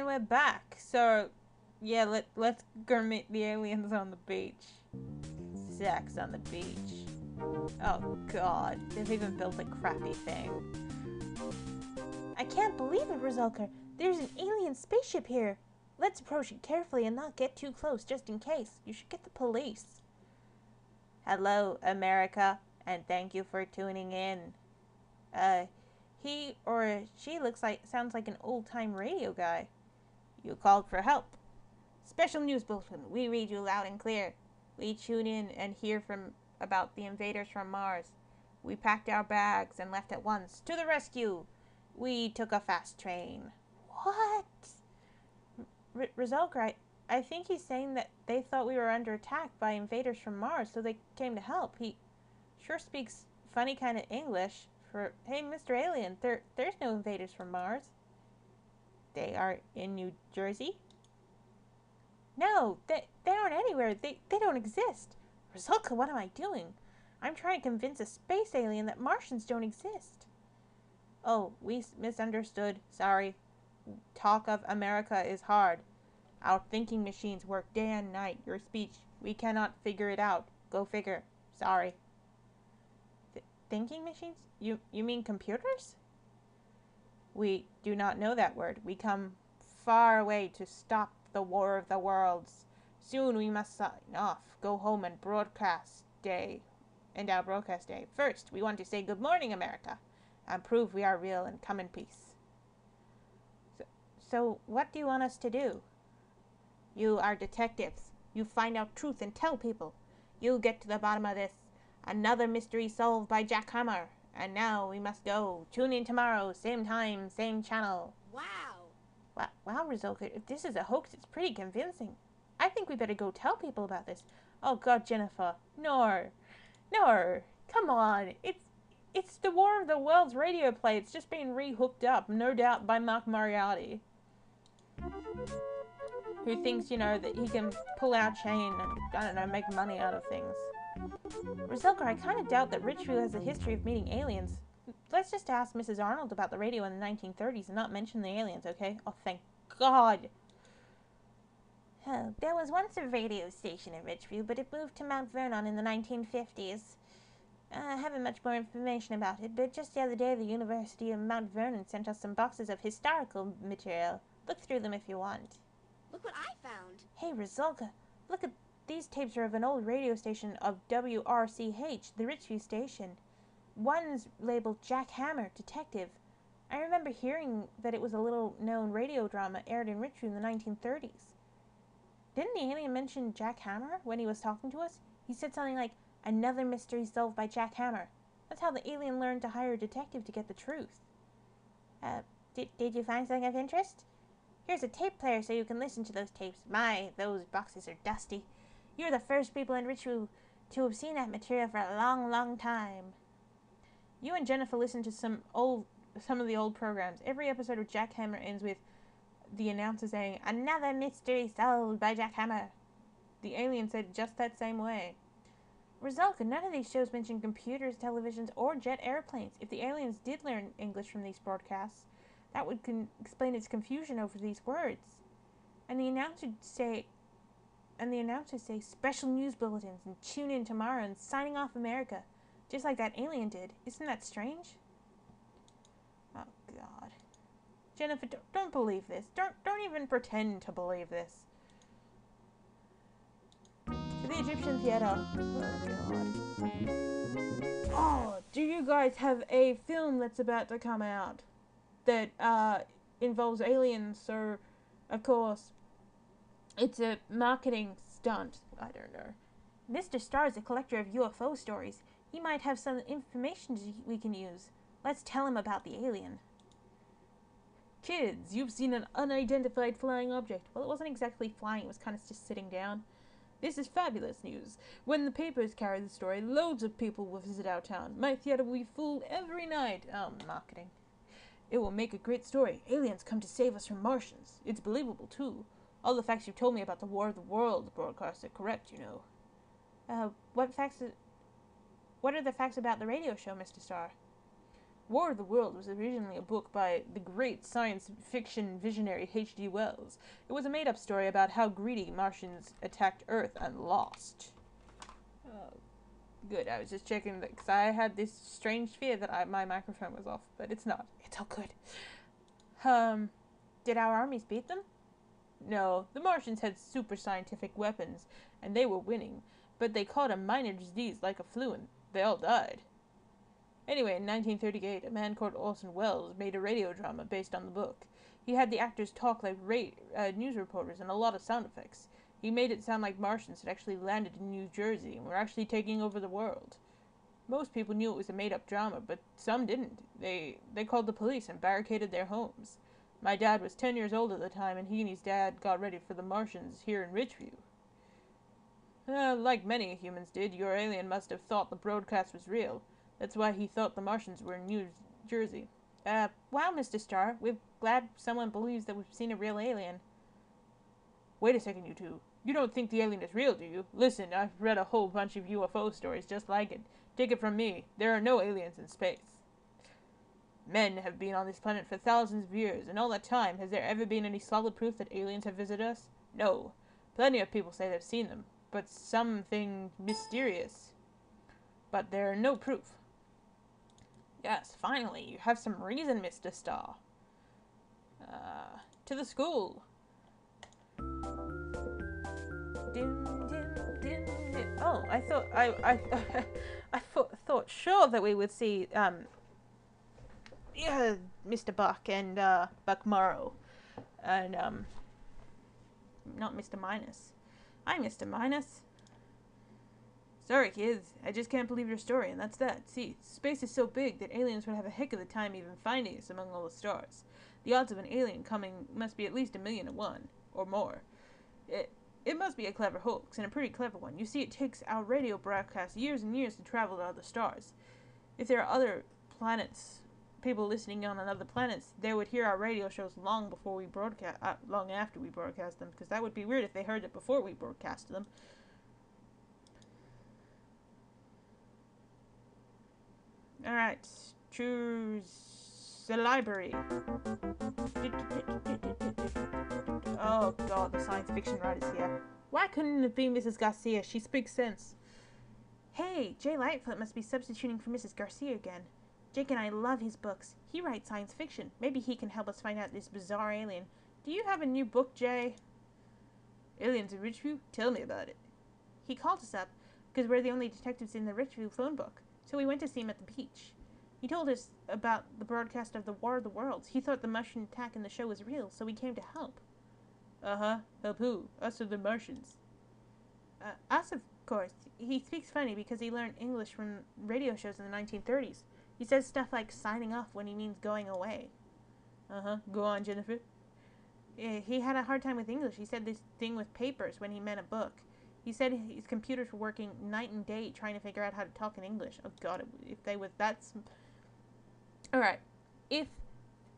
And we're back. So, yeah, let's go meet the aliens on the beach. Sex on the beach. Oh god, they've even built a crappy thing. I can't believe it, Resulka. There's an alien spaceship here. Let's approach it carefully and not get too close, just in case. You should get the police. Hello, America, and thank you for tuning in. He or she sounds like an old-time radio guy. You called for help. Special news bulletin. We read you loud and clear. We tune in and hear about the invaders from Mars. We packed our bags and left at once. To the rescue! We took a fast train. What? Resulka, I think he's saying that they thought we were under attack by invaders from Mars, so they came to help. He sure speaks funny kind of English. Hey, Mr. Alien, there's no invaders from Mars. They are in New Jersey? No, they aren't anywhere. They don't exist. Resulka, what am I doing? I'm trying to convince a space alien that Martians don't exist. Oh, we misunderstood. Sorry. Talk of America is hard. Our thinking machines work day and night. Your speech, we cannot figure it out. Go figure. Sorry. Thinking machines? You mean computers? We do not know that word. We come far away to stop the War of the Worlds. Soon we must sign off, go home and broadcast day. And our broadcast day. First, we want to say good morning, America, and prove we are real and come in peace. So what do you want us to do? You are detectives. You find out truth and tell people. You get to the bottom of this. Another mystery solved by Jack Hammer. And now we must go. Tune in tomorrow, same time, same channel. Wow. Wow, Resulka, if this is a hoax, it's pretty convincing. I think we better go tell people about this. Oh God, Jennifer. No. Come on. It's the War of the Worlds radio play. It's just been re-hooked up, no doubt, by Mark Moriarty, who thinks, that he can pull out chain and, I don't know, make money out of things. Resulka, I kind of doubt that Richview has a history of meeting aliens. Let's just ask Mrs. Arnold about the radio in the 1930s and not mention the aliens, okay? Oh, thank God. Oh, there was once a radio station in Richview, but it moved to Mount Vernon in the 1950s. I haven't much more information about it, but just the other day the University of Mount Vernon sent us some boxes of historical material. Look through them if you want. Look what I found. Hey, Resulka, look at these tapes are of an old radio station of WRCH, the Richview station. One's labeled Jack Hammer, Detective. I remember hearing that it was a little-known radio drama aired in Richview in the 1930s. Didn't the alien mention Jack Hammer when he was talking to us? He said something like, another mystery solved by Jack Hammer. That's how the alien learned to hire a detective to get the truth. Did you find something of interest? Here's a tape player so you can listen to those tapes. My, those boxes are dusty. You're the first people in Richview to have seen that material for a long, long time. You and Jennifer listened to some of the old programs. Every episode of Jack Hammer ends with the announcer saying, another mystery solved by Jack Hammer. The alien said just that same way. Resulka, none of these shows mention computers, televisions, or jet airplanes. If the aliens did learn English from these broadcasts, that would explain its confusion over these words. And the announcers say special news bulletins and tune in tomorrow and signing off America, just like that alien did. Isn't that strange? Oh God, Jennifer, don't believe this. Don't even pretend to believe this. To the Egyptian theater. Oh God. Oh, do you guys have a film that's about to come out that involves aliens? So, of course, it's a marketing stunt. I don't know. Mr. Starr is a collector of UFO stories. He might have some information we can use. Let's tell him about the alien. Kids, you've seen an unidentified flying object. Well, it wasn't exactly flying. It was kind of just sitting down. This is fabulous news. When the papers carry the story, loads of people will visit our town. My theater will be full every night. Oh, marketing. It will make a great story. Aliens come to save us from Martians. It's believable, too. All the facts you've told me about the War of the Worlds broadcast are correct, you know. What are the facts about the radio show, Mr. Starr? War of the World was originally a book by the great science fiction visionary H.G. Wells. It was a made-up story about how greedy Martians attacked Earth and lost. Good, I was just checking that because I had this strange fear that my microphone was off, but it's not. It's all good. Did our armies beat them? No, the Martians had super scientific weapons, and they were winning, but they caught a minor disease like a flu and they all died. Anyway, in 1938, a man called Orson Welles made a radio drama based on the book. He had the actors talk like news reporters and a lot of sound effects. He made it sound like Martians had actually landed in New Jersey and were actually taking over the world. Most people knew it was a made-up drama, but some didn't. They called the police and barricaded their homes. My dad was 10 years old at the time, and he and his dad got ready for the Martians here in Richview. Like many humans did, your alien must have thought the broadcast was real. That's why he thought the Martians were in New Jersey. Wow, Mr. Starr, we're glad someone believes that we've seen a real alien. Wait a second, you two. You don't think the alien is real, do you? Listen, I've read a whole bunch of UFO stories just like it. Take it from me, there are no aliens in space. Men have been on this planet for thousands of years, and all that time, has there ever been any solid proof that aliens have visited us? No. Plenty of people say they've seen them, but something mysterious. But there are no proof. Yes, finally, you have some reason, Mr. Starr. To the school. Oh, I thought thought sure that we would see Mr. Buck and Buck Morrow, and not Mr. Minus. Hi, Mr. Minus. Sorry, kids. I just can't believe your story, and that's that. See, space is so big that aliens would have a heck of a time even finding us among all the stars. The odds of an alien coming must be at least 1,000,000 to 1, or more. It must be a clever hoax, and a pretty clever one. You see, it takes our radio broadcast years and years to travel to other stars. If there are other planets, people listening on other planets, they would hear our radio shows long before we broadcast, long after we broadcast them, because that would be weird if they heard it before we broadcast them. Alright, choose the library. Oh god, the science fiction writer's here. Why couldn't it be Mrs. Garcia? She speaks sense. Hey, Jay Lightfoot must be substituting for Mrs. Garcia again. Jake and I love his books. He writes science fiction. Maybe he can help us find out this bizarre alien. Do you have a new book, Jay? Aliens in Richview? Tell me about it. He called us up because we're the only detectives in the Richview phone book. So we went to see him at the beach. He told us about the broadcast of the War of the Worlds. He thought the Martian attack in the show was real, so we came to help. Uh-huh. Help who? Us or the Martians? Us, of course. He speaks funny because he learned English from radio shows in the 1930s. He says stuff like signing off when he means going away. Uh-huh. Go on, Jennifer. He had a hard time with English. He said this thing with papers when he meant a book. He said his computers were working night and day trying to figure out how to talk in English. Oh god, if they were that Alright. If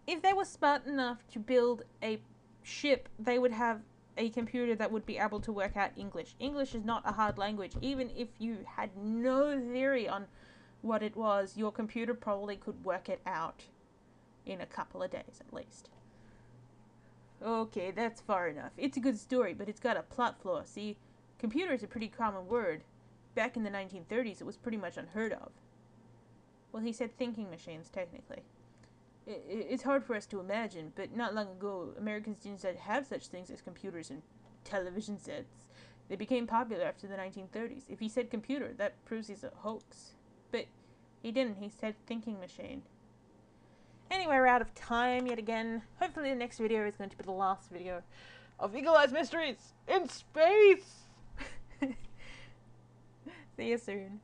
they were smart enough to build a ship, they would have a computer that would be able to work out English. English is not a hard language. Even if you had no theory on what it was, your computer probably could work it out in a couple of days at least. Okay, that's far enough. It's a good story, but it's got a plot flaw. See, computer is a pretty common word. Back in the 1930s, it was pretty much unheard of. Well, he said thinking machines, technically. It's hard for us to imagine, but not long ago, Americans didn't have such things as computers and television sets. They became popular after the 1930s. If he said computer, that proves he's a hoax. But he didn't. He said thinking machine. Anyway, we're out of time yet again. Hopefully the next video is going to be the last video of Eagle Eyes Mysteries in Space! See you soon.